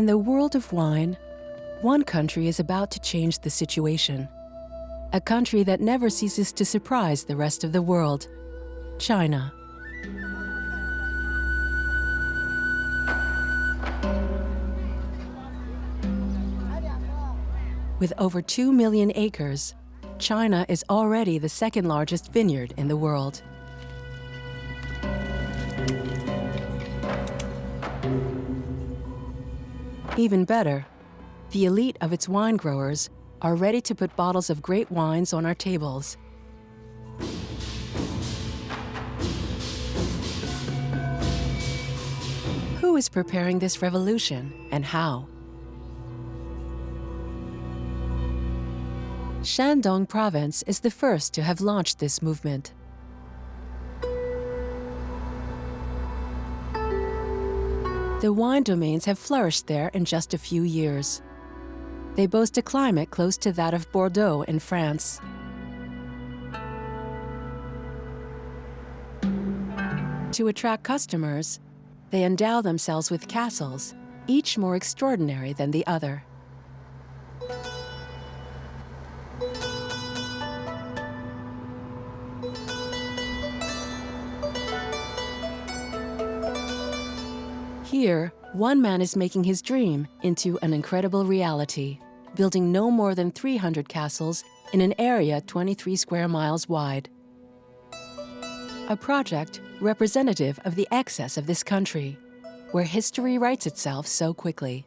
In the world of wine, one country is about to change the situation. A country that never ceases to surprise the rest of the world, China. With over 2 million acres, China is already the second largest vineyard in the world. Even better, the elite of its wine growers are ready to put bottles of great wines on our tables. Who is preparing this revolution and how? Shandong province is the first to have launched this movement. The wine domains have flourished there in just a few years. They boast a climate close to that of Bordeaux in France. To attract customers, they endow themselves with castles, each more extraordinary than the other. Here, one man is making his dream into an incredible reality, building no more than 300 castles in an area 23 square miles wide. A project representative of the excess of this country, where history writes itself so quickly.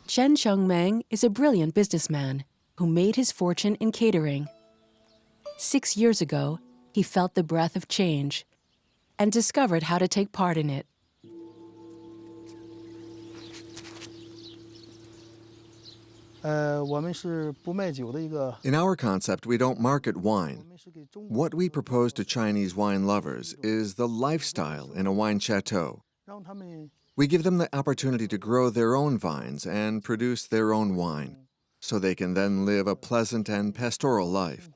Chen Chongmeng is a brilliant businessman who made his fortune in catering. 6 years ago, he felt the breath of change and discovered how to take part in it. In our concept, we don't market wine. What we propose to Chinese wine lovers is the lifestyle in a wine chateau. We give them the opportunity to grow their own vines and produce their own wine, so they can then live a pleasant and pastoral life.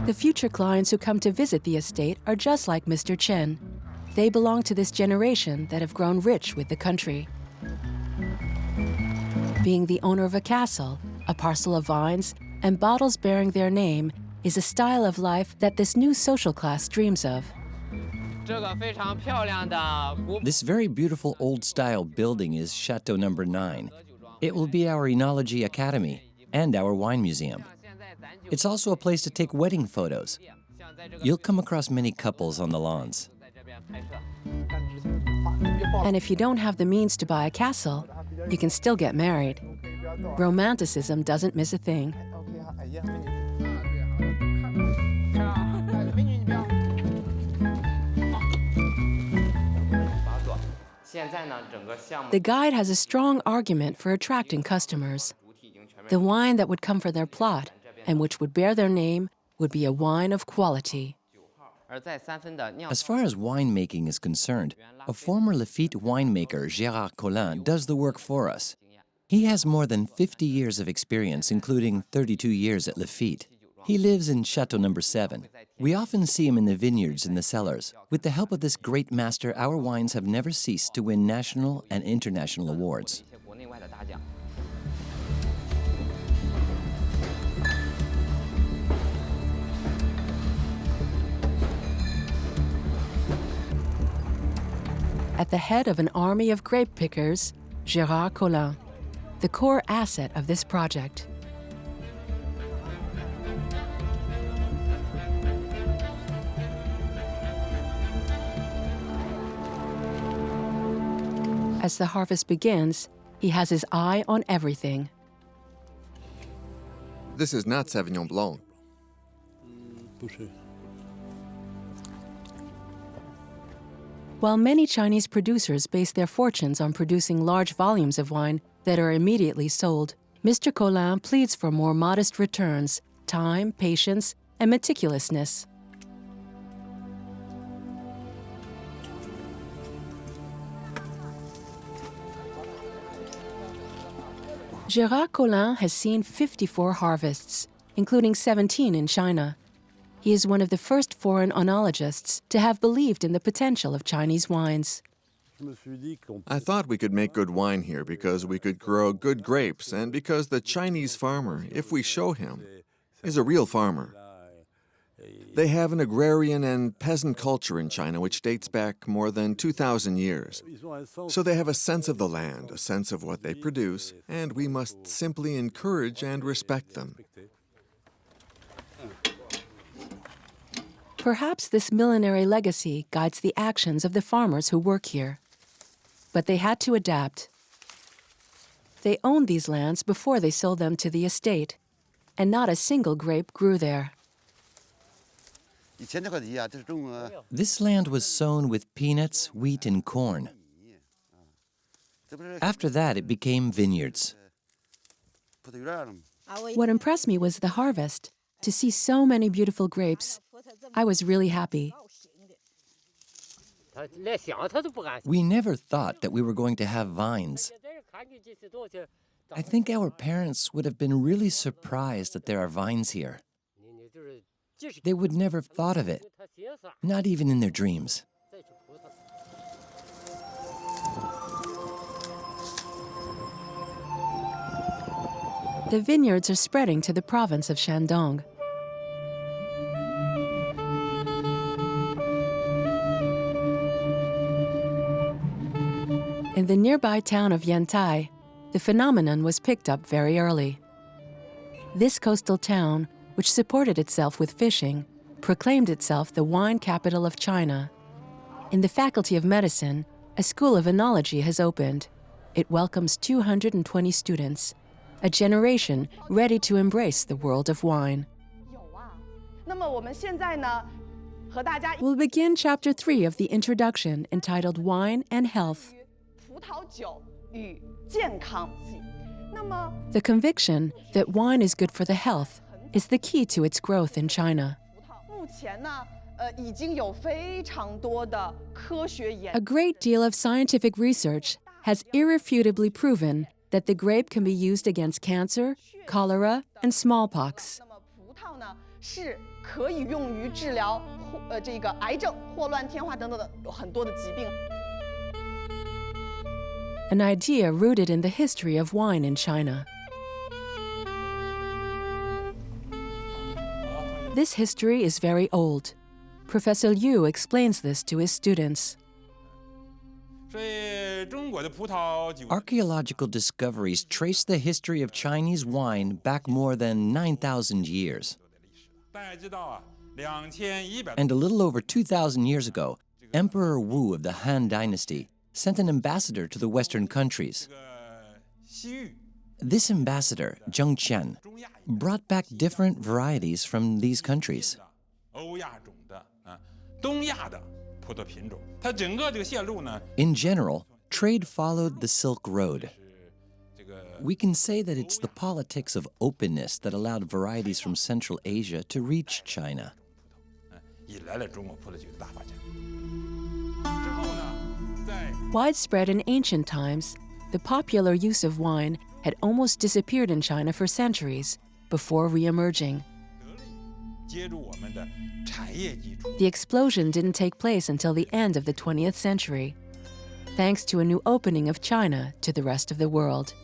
The future clients who come to visit the estate are just like Mr. Chen. They belong to this generation that have grown rich with the country. Being the owner of a castle, a parcel of vines, and bottles bearing their name is a style of life that this new social class dreams of. This very beautiful old-style building is Chateau number 9. It will be our Enology Academy and our wine museum. It's also a place to take wedding photos. You'll come across many couples on the lawns. And if you don't have the means to buy a castle, you can still get married. Romanticism doesn't miss a thing. The guide has a strong argument for attracting customers. The wine that would come for their plot and which would bear their name would be a wine of quality. As far as winemaking is concerned, a former Lafite winemaker, Gérard Collin, does the work for us. He has more than 50 years of experience, including 32 years at Lafite. He lives in Chateau number 7. We often see him in the vineyards and the cellars. With the help of this great master, our wines have never ceased to win national and international awards. At the head of an army of grape pickers, Gérard Collin, the core asset of this project. As the harvest begins, he has his eye on everything. This is not Sauvignon Blanc. While many Chinese producers base their fortunes on producing large volumes of wine that are immediately sold, Mr. Collin pleads for more modest returns, time, patience, and meticulousness. Gérard Collin has seen 54 harvests, including 17 in China. He is one of the first foreign oenologists to have believed in the potential of Chinese wines. I thought we could make good wine here because we could grow good grapes and because the Chinese farmer, if we show him, is a real farmer. They have an agrarian and peasant culture in China which dates back more than 2,000 years. So they have a sense of the land, a sense of what they produce, and we must simply encourage and respect them. Perhaps this millenary legacy guides the actions of the farmers who work here. But they had to adapt. They owned these lands before they sold them to the estate, and not a single grape grew there. This land was sown with peanuts, wheat, and corn. After that, it became vineyards. What impressed me was the harvest. To see so many beautiful grapes, I was really happy. We never thought that we were going to have vines. I think our parents would have been really surprised that there are vines here. They would never have thought of it, not even in their dreams. The vineyards are spreading to the province of Shandong. In the nearby town of Yentai, the phenomenon was picked up very early. This coastal town, which supported itself with fishing, proclaimed itself the wine capital of China. In the Faculty of Medicine, a school of enology has opened. It welcomes 220 students, a generation ready to embrace the world of wine. We'll begin Chapter 3 of the introduction entitled Wine and Health. The conviction that wine is good for the health is the key to its growth in China. A great deal of scientific research has irrefutably proven that the grape can be used against cancer, cholera, and smallpox. An idea rooted in the history of wine in China. This history is very old. Professor Liu explains this to his students. Archaeological discoveries trace the history of Chinese wine back more than 9,000 years. And a little over 2,000 years ago, Emperor Wu of the Han Dynasty sent an ambassador to the Western countries. This ambassador, Zheng Qian, brought back different varieties from these countries. In general, trade followed the Silk Road. We can say that it's the politics of openness that allowed varieties from Central Asia to reach China. Widespread in ancient times, the popular use of wine had almost disappeared in China for centuries before re-emerging. The explosion didn't take place until the end of the 20th century, thanks to a new opening of China to the rest of the world.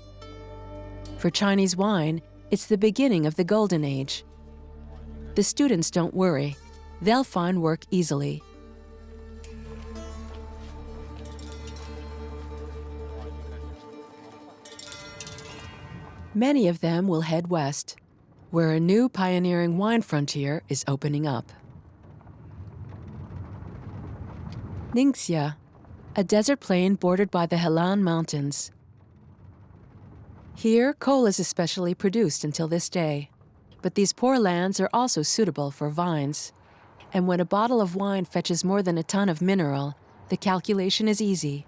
For Chinese wine, it's the beginning of the Golden Age. The students don't worry. They'll find work easily. Many of them will head west, where a new pioneering wine frontier is opening up. Ningxia, a desert plain bordered by the Helan Mountains. Here, coal is especially produced until this day, but these poor lands are also suitable for vines. And when a bottle of wine fetches more than a ton of mineral, the calculation is easy.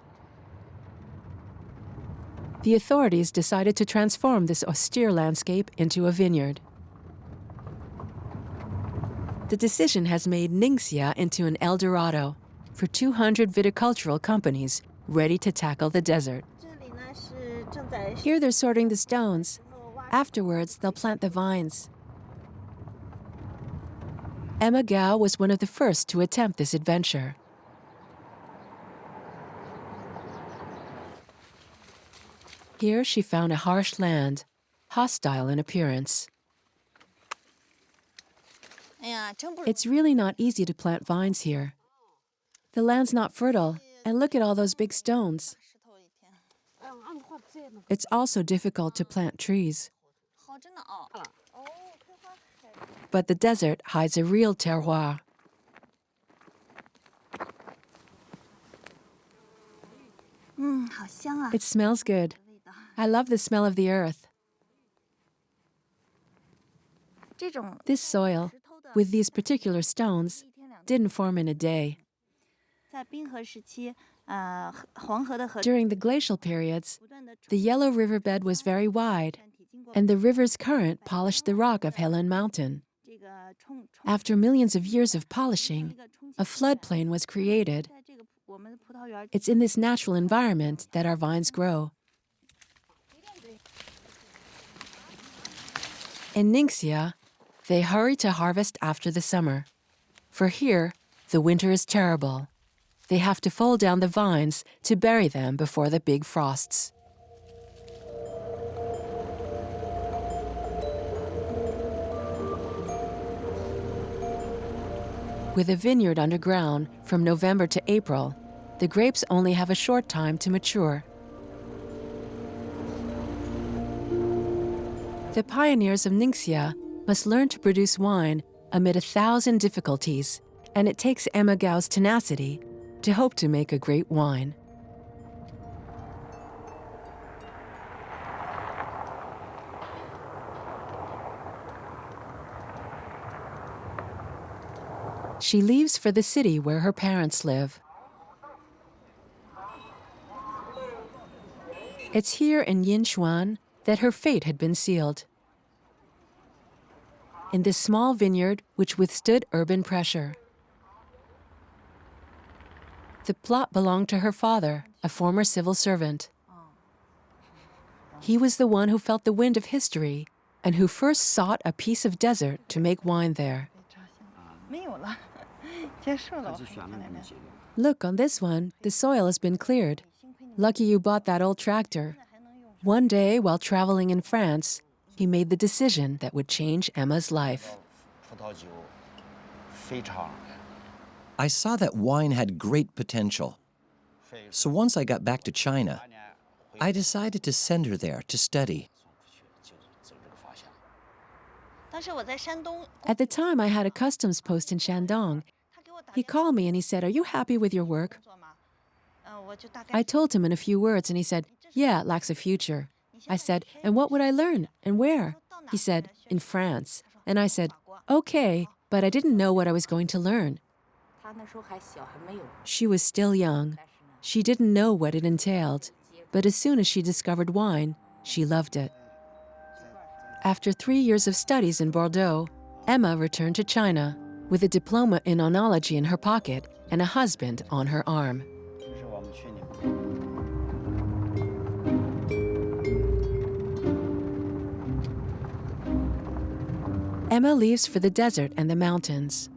The authorities decided to transform this austere landscape into a vineyard. The decision has made Ningxia into an El Dorado for 200 viticultural companies ready to tackle the desert. Here they're sorting the stones. Afterwards, they'll plant the vines. Emma Gao was one of the first to attempt this adventure. Here she found a harsh land, hostile in appearance. It's really not easy to plant vines here. The land's not fertile, and look at all those big stones. It's also difficult to plant trees. But the desert hides a real terroir. It smells good. I love the smell of the earth. This soil, with these particular stones, didn't form in a day. During the glacial periods, the yellow riverbed was very wide, and the river's current polished the rock of Helan Mountain. After millions of years of polishing, a floodplain was created. It's in this natural environment that our vines grow. In Ningxia, they hurry to harvest after the summer. For here, the winter is terrible. They have to fold down the vines to bury them before the big frosts. With a vineyard underground from November to April, the grapes only have a short time to mature. The pioneers of Ningxia must learn to produce wine amid 1,000 difficulties, and it takes Emma Gao's tenacity to hope to make a great wine. She leaves for the city where her parents live. It's here in Yinshuan that her fate had been sealed. In this small vineyard which withstood urban pressure. The plot belonged to her father, a former civil servant. He was the one who felt the wind of history and who first sought a piece of desert to make wine there. Look, on this one, the soil has been cleared. Lucky you bought that old tractor. One day, while traveling in France, he made the decision that would change Emma's life. I saw that wine had great potential. So once I got back to China, I decided to send her there to study. At the time, I had a customs post in Shandong. He called me and he said, "Are you happy with your work?" I told him in a few words and he said, "Yeah, it lacks a future." I said, "And what would I learn and where?" He said, "In France." And I said, "Okay, but I didn't know what I was going to learn." She was still young. She didn't know what it entailed, but as soon as she discovered wine, she loved it. After 3 years of studies in Bordeaux, Emma returned to China with a diploma in oenology in her pocket and a husband on her arm. Emma leaves for the desert and the mountains.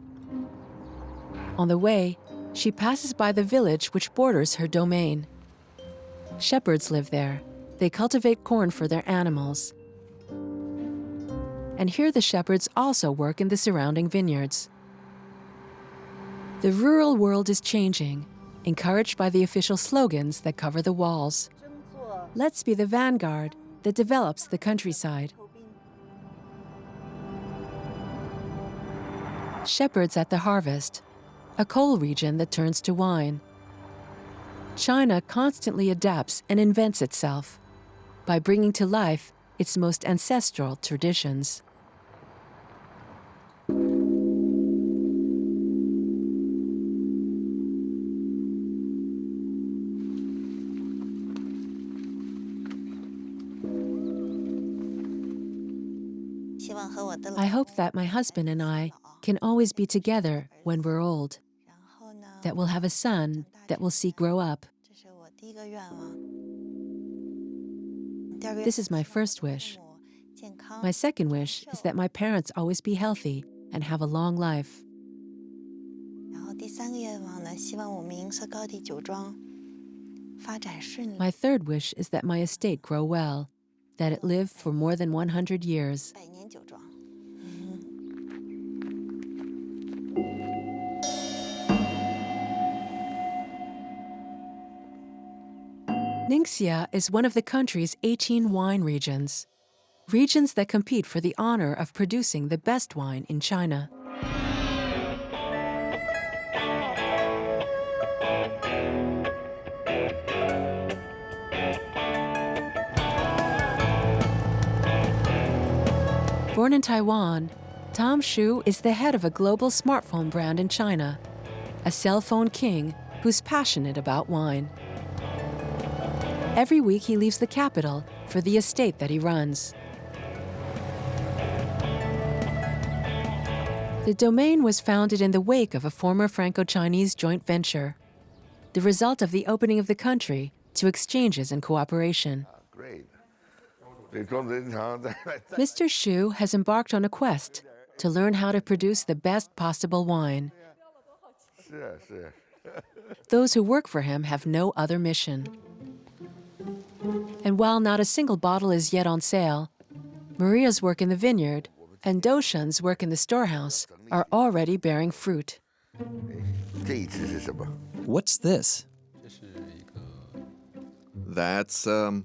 On the way, she passes by the village which borders her domain. Shepherds live there. They cultivate corn for their animals. And here the shepherds also work in the surrounding vineyards. The rural world is changing, encouraged by the official slogans that cover the walls. Let's be the vanguard that develops the countryside. Shepherds at the harvest, a coal region that turns to wine. China constantly adapts and invents itself by bringing to life its most ancestral traditions. I hope that my husband and I can always be together when we're old, that we'll have a son that we'll see grow up. This is my first wish. My second wish is that my parents always be healthy and have a long life. My third wish is that my estate grow well, that it live for more than 100 years. Ningxia is one of the country's 18 wine regions that compete for the honor of producing the best wine in China. Born in Taiwan, Tom Xu is the head of a global smartphone brand in China, a cell phone king who's passionate about wine. Every week he leaves the capital for the estate that he runs. The domain was founded in the wake of a former Franco-Chinese joint venture, the result of the opening of the country to exchanges and cooperation. Mr. Xu has embarked on a quest to learn how to produce the best possible wine. Those who work for him have no other mission. And while not a single bottle is yet on sale, Maria's work in the vineyard and Doshen's work in the storehouse are already bearing fruit. What's this? That's, The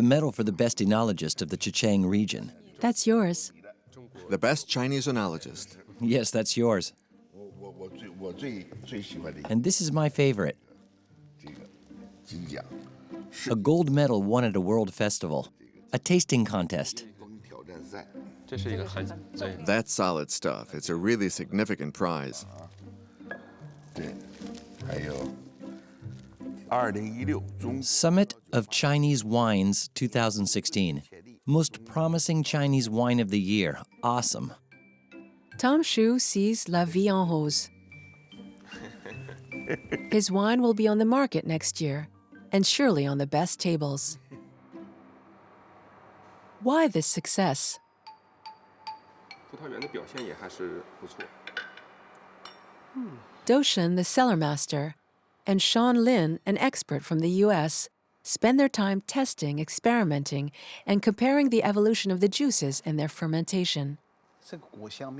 medal for the best enologist of the Zhejiang region. That's yours. the best Chinese oenologist. Yes, that's yours. And this is my favorite. A gold medal won at a world festival. A tasting contest. That's solid stuff. It's a really significant prize. Summit of Chinese Wines 2016. Most promising Chinese wine of the year. Awesome. Tom Xu sees La Vie en Rose. His wine will be on the market next year, and surely on the best tables. Why this success? Doshen, the cellar master, and Sean Lin, an expert from the US, spend their time testing, experimenting, and comparing the evolution of the juices and their fermentation.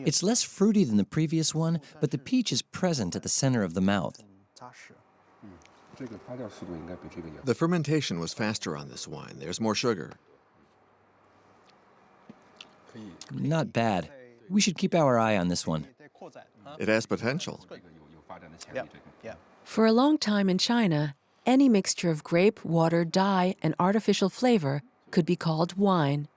It's less fruity than the previous one, but the peach is present at the center of the mouth. The fermentation was faster on this wine. There's more sugar. Not bad. We should keep our eye on this one. It has potential. For a long time in China, any mixture of grape, water, dye, and artificial flavor could be called wine.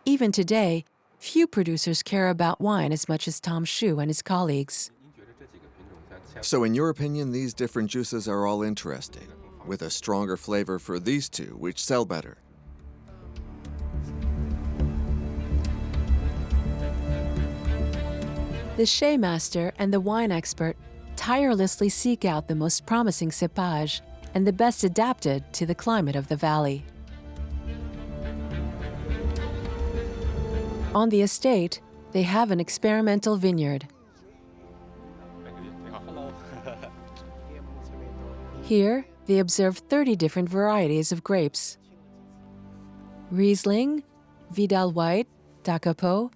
Even today, few producers care about wine as much as Tom Xu and his colleagues. So in your opinion, these different juices are all interesting, with a stronger flavor for these two, which sell better. The Shea master and the wine expert tirelessly seek out the most promising cépage and the best adapted to the climate of the valley. On the estate, they have an experimental vineyard. Here, they observe 30 different varieties of grapes. Riesling, Vidal White, Dacapo.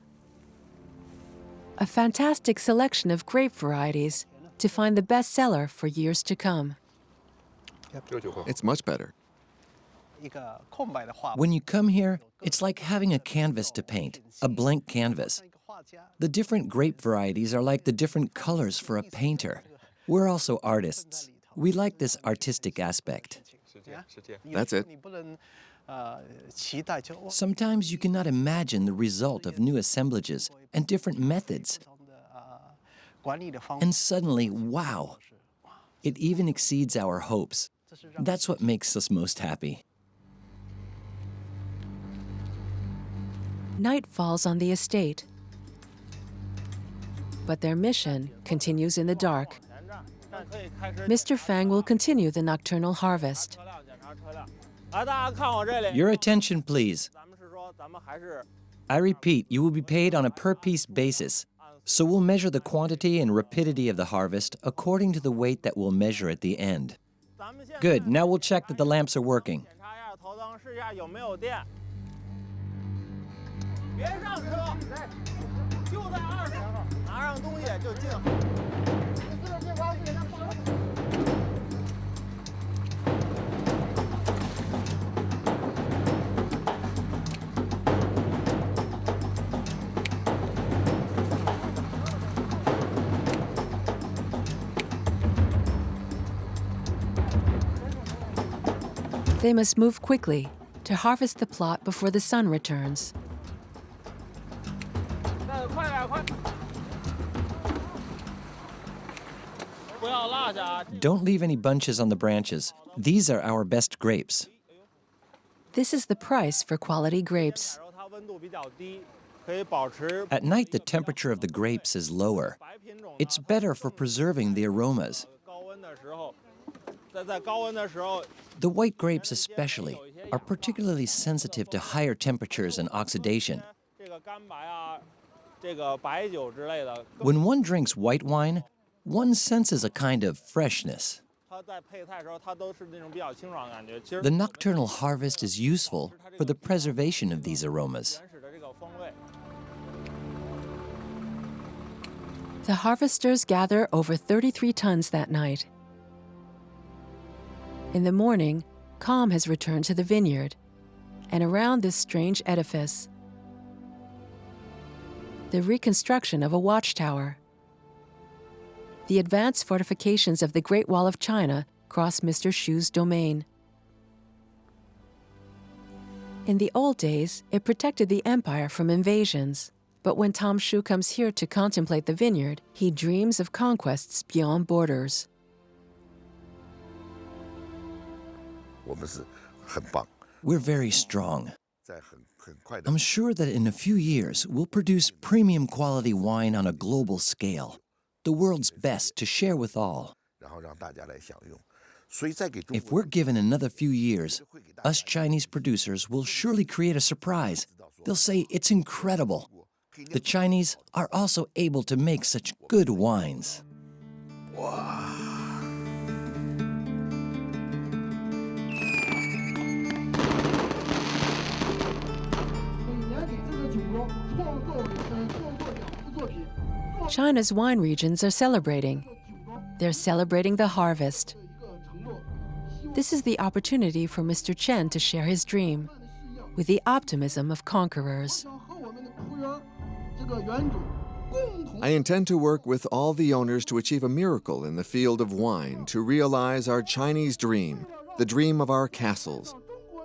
A fantastic selection of grape varieties to find the best seller for years to come. It's much better. When you come here, it's like having a canvas to paint, a blank canvas. The different grape varieties are like the different colors for a painter. We're also artists. We like this artistic aspect. That's it. Sometimes you cannot imagine the result of new assemblages and different methods. And suddenly, wow! It even exceeds our hopes. That's what makes us most happy. Night falls on the estate, but their mission continues in the dark. Mr. Fang will continue the nocturnal harvest. Your attention, please. I repeat, you will be paid on a per-piece basis. So we'll measure the quantity and rapidity of the harvest according to the weight that we'll measure at the end. Good, now we'll check that the lamps are working. They must move quickly to harvest the plot before the sun returns. Don't leave any bunches on the branches. These are our best grapes. This is the price for quality grapes. At night, the temperature of the grapes is lower. It's better for preserving the aromas. The white grapes especially are particularly sensitive to higher temperatures and oxidation. When one drinks white wine, one senses a kind of freshness. The nocturnal harvest is useful for the preservation of these aromas. The harvesters gather over 33 tons that night. In the morning, calm has returned to the vineyard and around this strange edifice. The reconstruction of a watchtower. The advanced fortifications of the Great Wall of China cross Mr. Shu's domain. In the old days, it protected the empire from invasions. But when Tom Shu comes here to contemplate the vineyard, he dreams of conquests beyond borders. We're very strong. I'm sure that in a few years, we'll produce premium quality wine on a global scale, the world's best to share with all. If we're given another few years, us Chinese producers will surely create a surprise. They'll say it's incredible. The Chinese are also able to make such good wines. China's wine regions are celebrating. They're celebrating the harvest. This is the opportunity for Mr. Chen to share his dream with the optimism of conquerors. I intend to work with all the owners to achieve a miracle in the field of wine to realize our Chinese dream, the dream of our castles,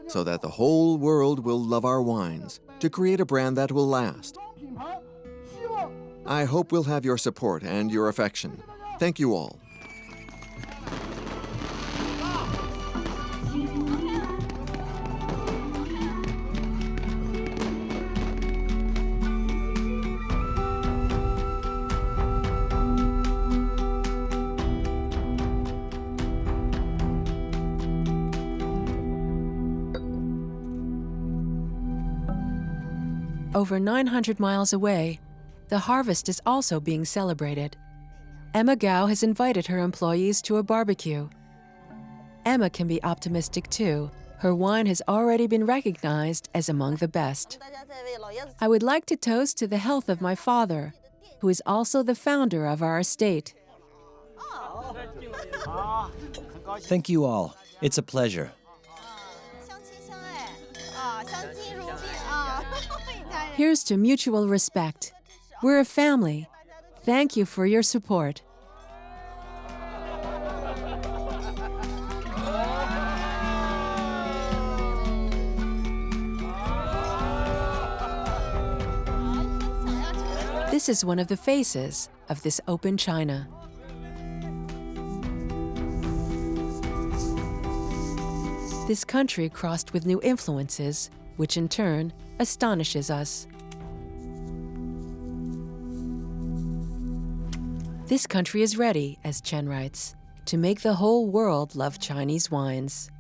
so that the whole world will love our wines, to create a brand that will last. I hope we'll have your support and your affection. Thank you all. Over 900 miles away, the harvest is also being celebrated. Emma Gao has invited her employees to a barbecue. Emma can be optimistic too. Her wine has already been recognized as among the best. I would like to toast to the health of my father, who is also the founder of our estate. Thank you all. It's a pleasure. Here's to mutual respect. We're a family. Thank you for your support. This is one of the faces of this open China. This country crossed with new influences, which in turn astonishes us. This country is ready, as Chen writes, to make the whole world love Chinese wines.